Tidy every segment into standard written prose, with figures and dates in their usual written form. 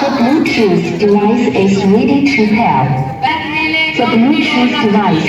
The Bluetooth device is ready to pair. The Bluetooth device.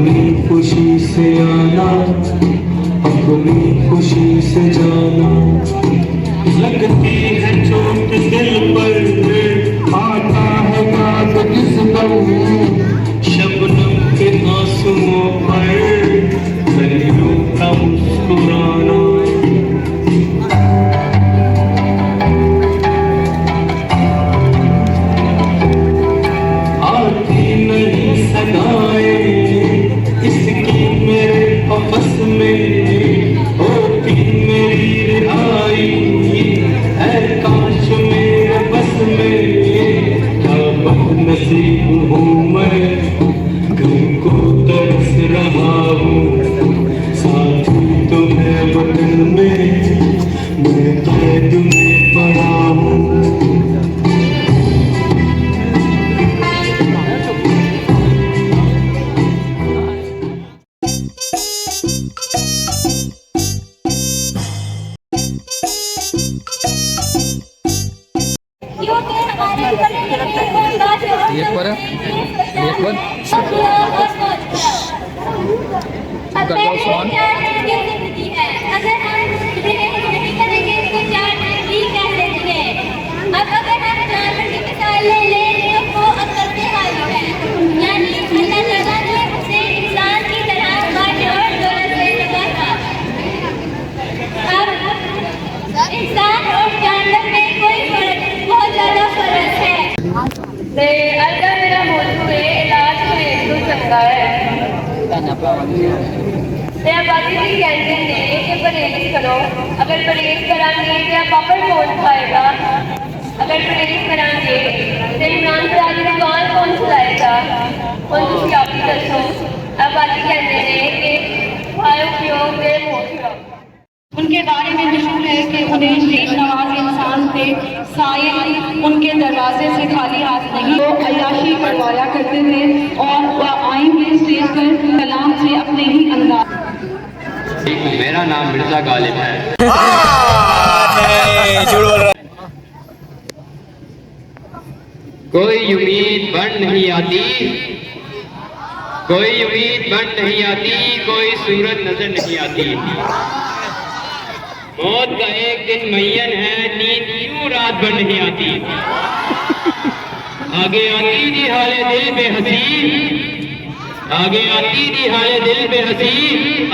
अपनी खुशी से आना, अपनी खुशी से जाना। लगती है चोट दिल पर, आता है याद किस पल, शबनम के आंसुओं पर दरियों का मुस्कुराना। आती नहीं सदाएं इसकी मेरे आपस में, होती मेरी रिहाई है काश मेरे बस में। क्या बदनसीब हूँ मैं, तुमको तरस रहा हूँ, साथी तुम्हें वतन में मैं कैद में पड़ा हूँ। इंसान और जानवर में कोई फर्क, बहुत ज्यादा फर्क है। ते अल्लाह मेरा मौजू है, इलाज में तो चंगा है। ते बाकी भी कहते हैं कि परहेज करो, अगर परहेज करांगे तो पापड़ कौन खाएगा, अगर परहेज करांगे तो इमरान राज की दुकान कौन चलाएगा, कौन तुम आप ही दसो। अब बाकी कहते हैं कि खाओ पियो के मुँह खिलाओ। उनके बारे में मशहूर है कि उन्हें शेख नवाज इंसान थे, साईं उनके दरवाजे से खाली हाथ नहीं, वो अय्याशी करवाया करते थे और वह आएंगे स्टेज पर कलाम से अपने ही अंदाज। मेरा नाम मिर्जा गालिब है। कोई उम्मीद बन नहीं आती, कोई उम्मीद बन नहीं आती, कोई सूरत नजर नहीं आती। मौत का एक दिन मुअय्यन है, नींद क्यों रात भर नहीं आती। आगे आती थी हाले दिल पे हंसी, आगे आती थी हाले दिल पे हंसी,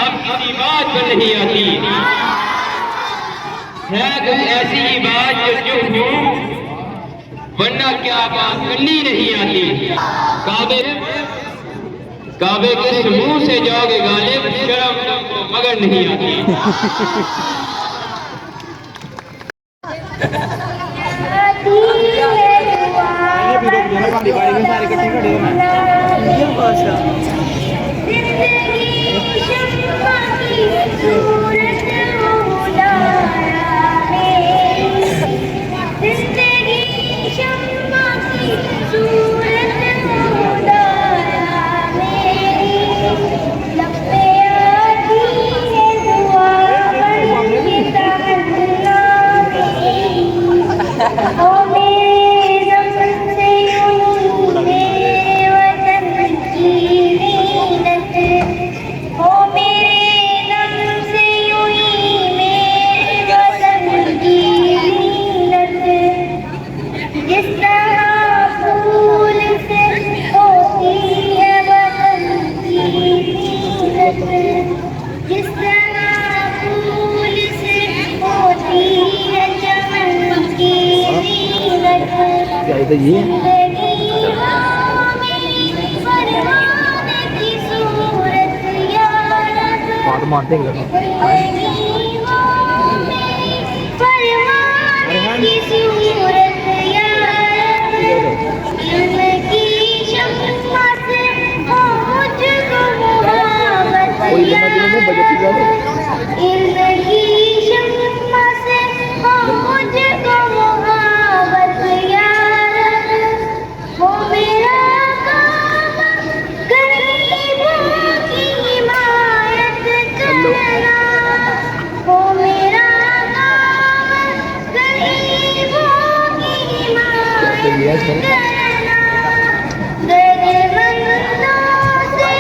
अब किसी बात पर नहीं आती। है कुछ ऐसी ही बात जो चुप हूँ, वरना क्या बात करनी नहीं आती। काबे किस मुंह से जाओगे गालिब, शर्म तुमको मगर नहीं आती। दर्द मंदों से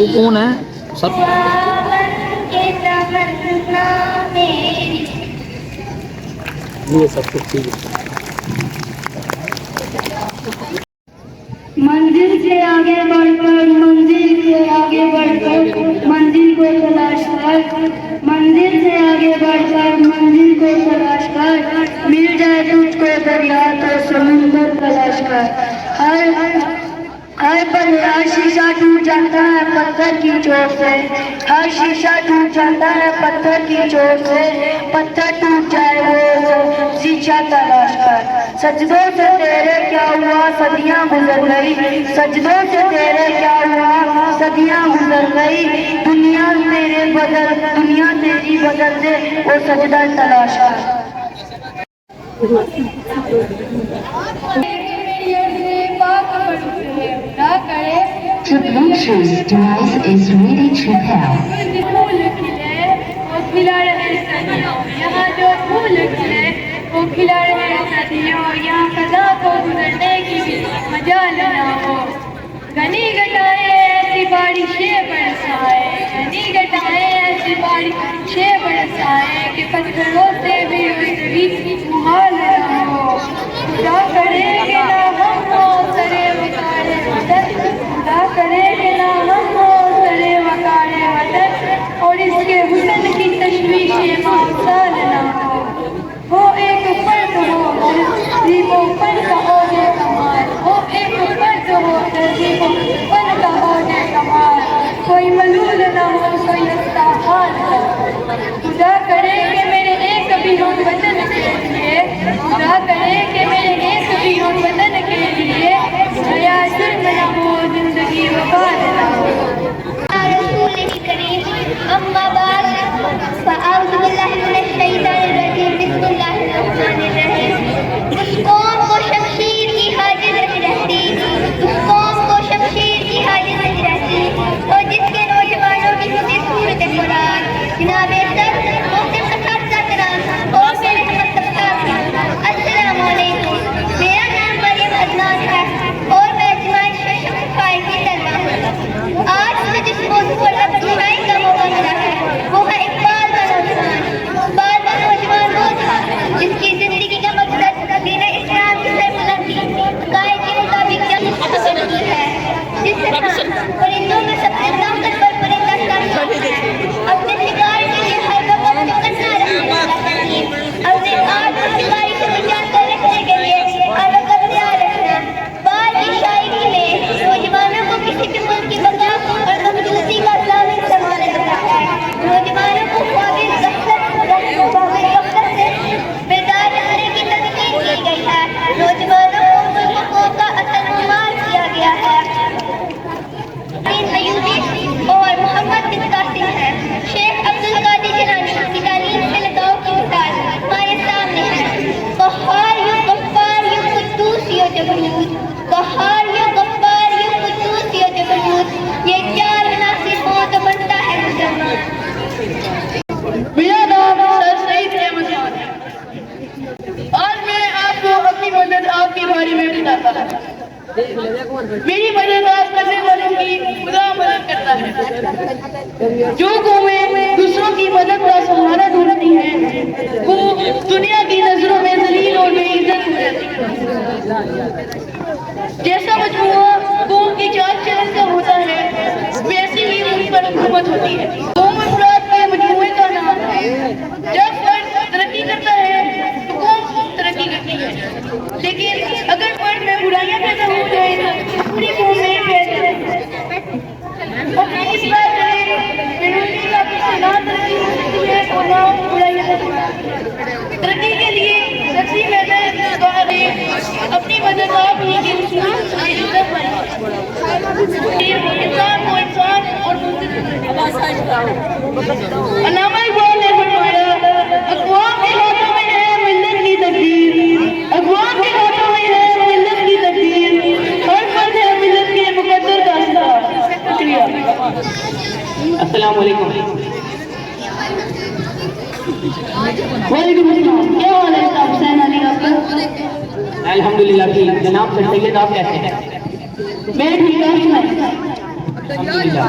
कौन है सब ये सब कुछ ठीक है। मंजिल से आगे बढ़कर मंजिल से आगे बढ़कर मंजिल को तलाश कर, मंजिल से आगे बढ़कर मंजिल को तलाश कर, मिल जाए तुझको दरिया तो समुंदर तलाश कर। हर पल हर शीशा टूट जाता है पत्थर की चोट से, हर शीशा टूट जाता है पत्थर की चोट से, पत्थर टूट जाए वो शीशा तलाश कर। सजदों से तेरे क्या हुआ सदियां गुजर गई, सजदों से तेरे क्या हुआ सदियां गुजर गई, दुनिया तेरी बदल दे वो सजदा तलाश कर। The Bluetooth device is ready to pair. फूल खिले वो खिला रहे सदियों, यहाँ जो फूल खिले वो खिला रहे सदियों, यहाँ कदा को गुजरने की भी मजाल ना हो। घनी घटाए ऐसी बारिशें बरसाए, घनी घटाए ऐसी बारिशें बरसाए कि पत्थरों से भी उसकी मुहाल ना हो। खुदा करे कि ना हम हो सरे वकारे वतन, खुदा करे कि ना हम हो सरे वकारे वतन, और इसके हुस्न की तशवीशें मामसाल ना हो एक फर्द हो तहजीबो फन का औने कमाल, हो एक फर्द हो तहजीबो फन का औने कमाल, कोई मलूल ना हो कोई इस्ताहाल ना हो। खुदा करे कि मेरे एक भी हम वतन के लिए, खुदा करे कि मेरे एक भी हम वतन के लिए हया जुर्म ना हो जिंदगी वबाल ना हो। अम्मा बाद फ़अऊज़ु बिल्लाहि मिनश शैतानिर रजीम, बिस्मिल्लाहिर रहमानिर रहीम। उस कौम को शमशीर की हाजिर नहीं रहती, उस कौम को शमशीर की हाजिर नहीं रहती, और जिसके नौजवानों की होती सूरत कुरान। जनाब सर मोहतरम असातिज़ा किराम और मेरे मतलब साथियों, अस्सलामु अलैकुम। मेरा नाम मरियम अदनान है और मैं जमात शफ़ाई की तलबा हूँ। आज मुझे जिस मौजू पर अपनी का मौका मिला है वो है इकबाल का नौजवान। इकबाल का नौजवान वो था जिसकी जिंदगी का मकसद दीन इस्लाम की सरबुलंदी कायद के मुताबिक जंग हासिल की है, जिससे परिंदों में सबसे ताकतवर परिंदा शाहीन है। अपने शिकार के लिए हर वक्त चौकन्ना रखने वाला हकीम, अपने आप को शिकारी से बचा कर रखने के लिए हर वक्त तैयार रखना। इकबाल की शायरी में नौजवानों को किसी भी मुल्क की बका और कमजोरी का ज़ामिन ज़मानत देता है। नौजवानों को ख्वाबिज़ गफलत से बेदार रहने की तलकीन की गई है। नौजवानों को हुकूक का असल शुमार किया गया है। अयूबी और मोहम्मद बिन कासिम है। शेख अब्दुल कादिर जिलानी की तालीम से लगाव की मिसाल हमारे सामने है। कहार यू गफ्फार यू कुद्दूस यू जबरूद, कहार यू गफ्फार यू कुद्दूस यू जबरूद, ये चार मुनासिब हो तो बनता है मुसलमान। मेरा नाम सर सईद अहमद खान है। आज मैं आपको अपनी मदद आपके बारे में बताता हूँ। मेरी मदद आप करने वालों की खुदा मदद करता है। जो कौमें दूसरों की मदद का सहारा ढूंढती हैं वो दुनिया की नजरों में जलील और बेइज्जत हो जाती है। जैसा मजमूआ कौम की चाल चलन का होता है वैसे ही उन पर हुकूमत होती है। कौम अफराद के मजमूए का नाम है। जब फर्द तरक्की करता है तो कौम तरक्की करती है, लेकिन अगर फर्द में बुराइयां पैदा हो जाए तो पूरी कौम में पैदा अपनी इस्लाह करें। बेरोजगारी का ना तरक्की हो सकती है और ना बुराइयां तरक्की के लिए सच्ची मेहनत अपनी मदद आप ही की इंसान को इंसान और अल्लामा इकबाल ने फरमाया, अक़वाम के हाथों में है मिल्लत की तकदीर, अक़वाम के हाथों में है मिल्लत की तकदीर, हर फर्द है मिल्लत के मुक़द्दर का असरार। शुक्रिया। अस्सलाम वालेकुम। वालेकुम अस्सलाम। क्या हाल है साहब हुसैन अली आपका? अल्हम्दुलिल्लाह ठीक। जनाब सर सैयद आप कैसे हैं? मैं ठीक हूँ। अल्हम्दुलिल्लाह।